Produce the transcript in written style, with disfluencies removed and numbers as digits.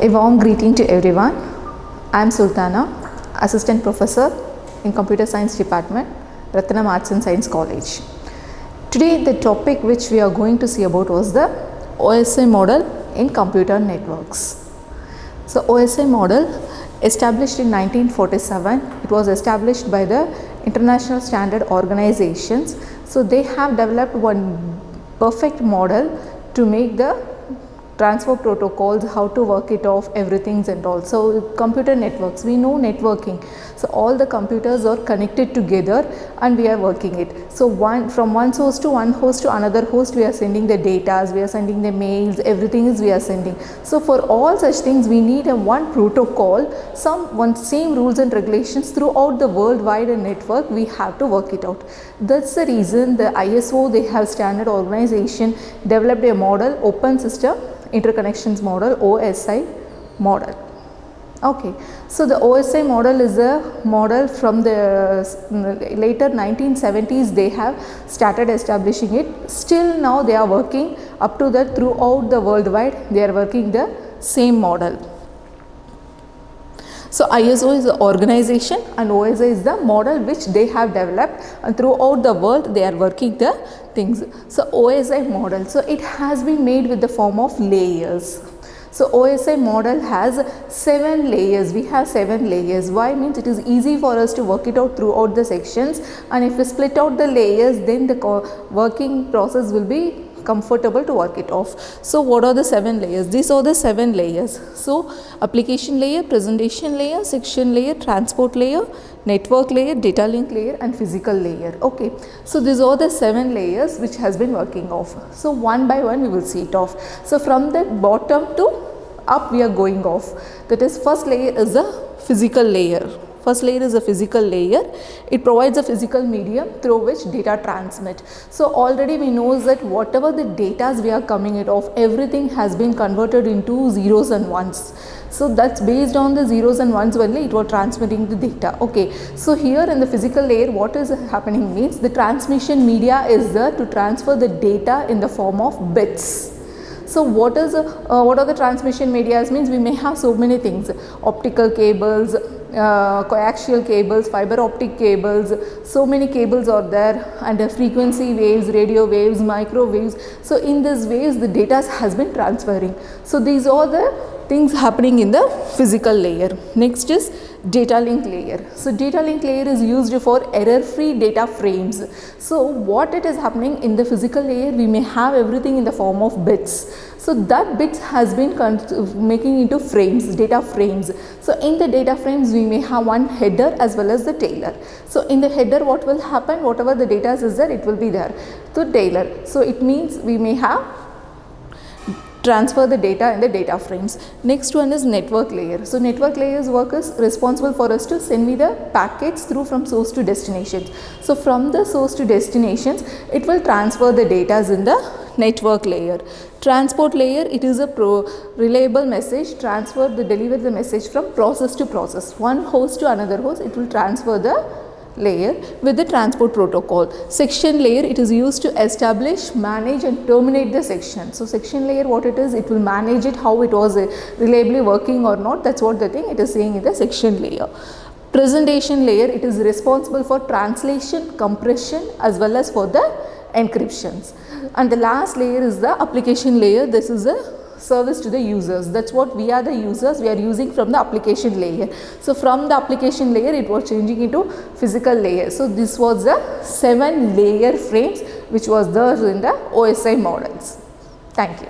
A warm greeting to everyone. I am Sultana, Assistant Professor in Computer Science Department, Ratnam Arts and Science College. Today the topic which we are going to see about was the OSI model in computer networks. So OSI model established in 1947, it was established by the International Standard Organizations. So they have developed one perfect model to make the transfer protocols, how to work it off, everything and all. So computer networks, we know networking. So all the computers are connected together and we are working it. So from one source to one host to another host, we are sending the data, we are sending the mails, everything is we are sending. So for all such things, we need a one protocol, one same rules and regulations throughout the worldwide network. We have to work it out. That's the reason the ISO, they have standard organization developed a model, open system interconnections model, OSI model. Okay, so the OSI model is a model from the later 1970s. They have started establishing it. Still now they are working up to that throughout the worldwide. They are working the same model. So ISO is the organization and OSI is the model which they have developed, and throughout the world they are working the things. So OSI model, so it has been made with the form of layers. So OSI model has 7 layers. We have 7 layers. Why? Means it is easy for us to work it out throughout the sections, and if we split out the layers, then the working process will be comfortable to work it off. So what are the 7 layers? These are the 7 layers. So application layer, presentation layer, section layer, transport layer, network layer, data link layer and physical layer. Okay, so these are the 7 layers which has been working off. So one by one we will see it off. So from the bottom to up we are going off. That is, first layer is the physical layer. First layer is a physical layer. It provides a physical medium through which data transmit. So already we know that whatever the data we are coming it off, everything has been converted into zeros and ones. So that's based on the zeros and ones only it was transmitting the data. Okay, so here in the physical layer what is happening means the transmission media is there to transfer the data in the form of bits. So what are the transmission medias means we may have so many things, optical cables, coaxial cables, fiber optic cables, so many cables are there, and frequency waves, radio waves, microwaves. So in these waves the data has been transferring. So these are the things happening in the physical layer. Next is data link layer. So data link layer is used for error free data frames. So what it is happening in the physical layer, we may have everything in the form of bits. So that bits has been making into frames, data frames. So in the data frames we may have one header as well as the tailer. So in the header what will happen, whatever the data is there, it will be there. So tailer, so it means we may have transfer the data in the data frames. Next one is network layer. So network layer's work is responsible for us to send me the packets through from source to destinations. So from the source to destinations, it will transfer the data in the network layer. Transport layer, it is a reliable message, deliver the message from process to process. One host to another host, it will transfer the layer with the transport protocol. Section layer, it is used to establish, manage and terminate the section. So section layer, what it is, it will manage it, how it was reliably working or not. That's what the thing it is saying in the section layer. Presentation layer, it is responsible for translation, compression as well as for the encryptions. And the last layer is the application layer. This is a service to the users. That's what we are the users, we are using from the application layer. So from the application layer it was changing into physical layer. So this was the 7 layer frames which was there in the OSI models. Thank you.